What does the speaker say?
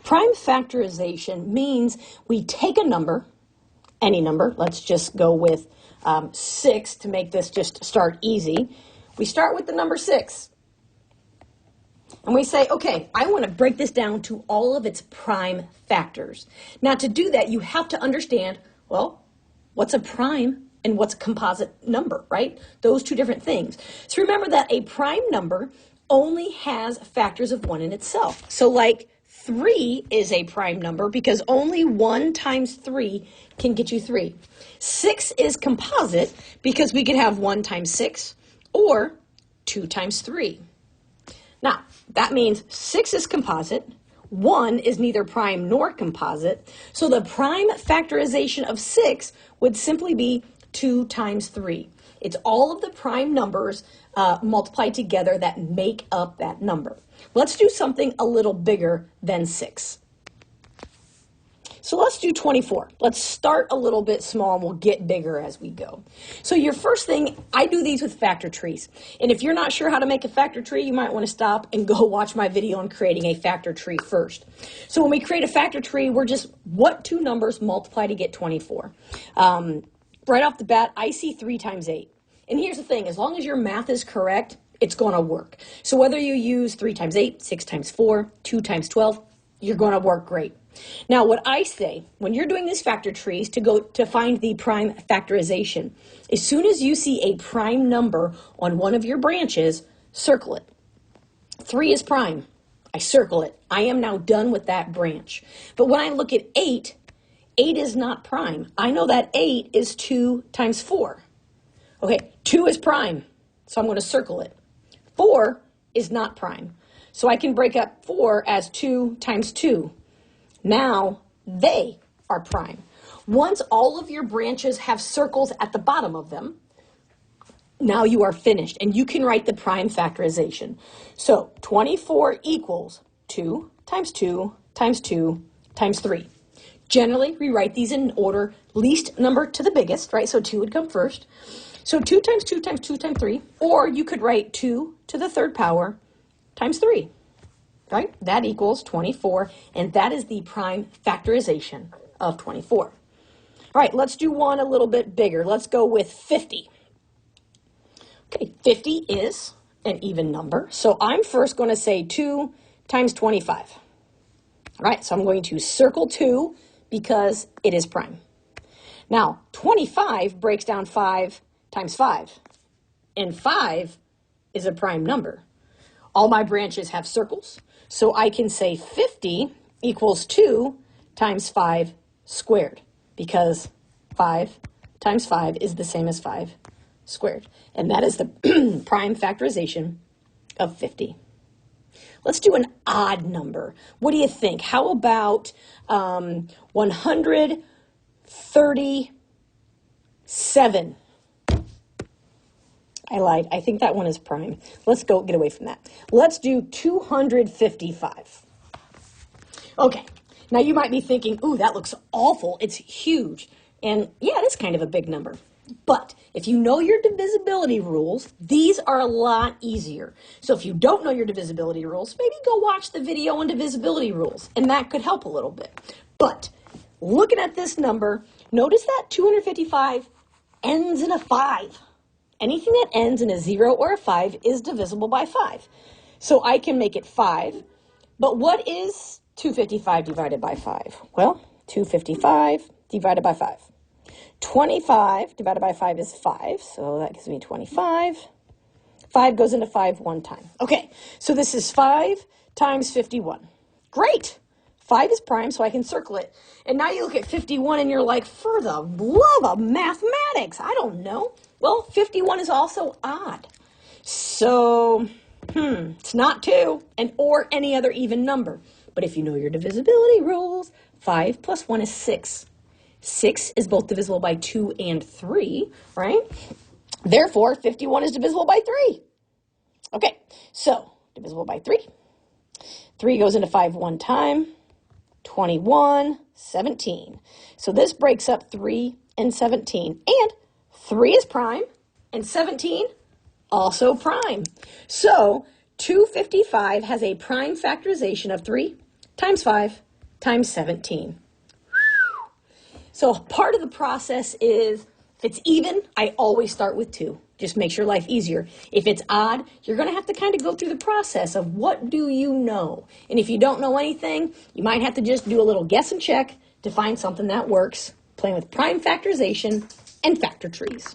Prime factorization means we take a number, any number, let's just go with 6 to make this just start easy. We start with the number 6. And we say, okay, I want to break this down to all of its prime factors. Now, to do that, you have to understand, well, what's a prime and what's a composite number, right? Those two different things. So remember that a prime number only has factors of 1 in itself. So like 3 is a prime number because only 1 times 3 can get you 3. 6 is composite because we could have 1 times 6 or 2 times 3. Now, that means 6 is composite, 1 is neither prime nor composite, so the prime factorization of 6 would simply be 2 times 3. It's all of the prime numbers multiplied together that make up that number. Let's do something a little bigger than 6. So let's do 24. Let's start a little bit small and we'll get bigger as we go. So your first thing, I do these with factor trees. And if you're not sure how to make a factor tree, you might want to stop and go watch my video on creating a factor tree first. So when we create a factor tree, we're just what two numbers multiply to get 24. Right off the bat, I see 3 times 8. And here's the thing, as long as your math is correct, it's going to work. So whether you use 3 times 8, 6 times 4, 2 times 12, you're going to work great. Now, what I say, when you're doing these factor trees to find the prime factorization, as soon as you see a prime number on one of your branches, circle it. 3 is prime. I circle it. I am now done with that branch. But when I look at 8, 8 is not prime. I know that 8 is 2 times 4. Okay, 2 is prime, so I'm going to circle it. 4 is not prime, so I can break up 4 as 2 times 2. Now, they are prime. Once all of your branches have circles at the bottom of them, now you are finished, and you can write the prime factorization. So 24 equals 2 times 2 times 2 times 3. Generally, we write these in order, least number to the biggest, right? So 2 would come first. So 2 times 2 times 2 times 3, or you could write 2 to the third power times 3. Right? That equals 24, and that is the prime factorization of 24. All right, let's do one a little bit bigger. Let's go with 50. Okay, 50 is an even number, so I'm first going to say 2 times 25. All right, so I'm going to circle 2 because it is prime. Now, 25 breaks down 5 times 5, and 5 is a prime number. All my branches have circles. So I can say 50 equals 2 times 5 squared, because 5 times 5 is the same as 5 squared. And that is the prime factorization of 50. Let's do an odd number. What do you think? How about 137? I lied. I think that one is prime. Let's go get away from that. Let's do 255. Okay. Now you might be thinking, ooh, that looks awful. It's huge. And yeah, it is kind of a big number. But if you know your divisibility rules, these are a lot easier. So if you don't know your divisibility rules, maybe go watch the video on divisibility rules, and that could help a little bit. But looking at this number, notice that 255 ends in a 5. Anything that ends in a 0 or a 5 is divisible by 5. So I can make it 5. But what is 255 divided by 5? Well, 255 divided by 5. 25 divided by 5 is 5, so that gives me 25. 5 goes into 5 one time. Okay, so this is 5 times 51. Great! 5 is prime, so I can circle it. And now you look at 51 and you're like, for the love of mathematics, I don't know. Well, 51 is also odd. So, it's not 2 or any other even number. But if you know your divisibility rules, 5 plus 1 is 6. 6 is both divisible by 2 and 3, right? Therefore, 51 is divisible by 3. Okay, so divisible by 3. 3 goes into 5 one time. 21, 17. So this breaks up 3 and 17. And 3 is prime, and 17 also prime. So 255 has a prime factorization of 3 times 5 times 17. So part of the process is, if it's even, I always start with 2. Just makes your life easier. If it's odd, you're going to have to kind of go through the process of what do you know? And if you don't know anything, you might have to just do a little guess and check to find something that works, playing with prime factorization and factor trees.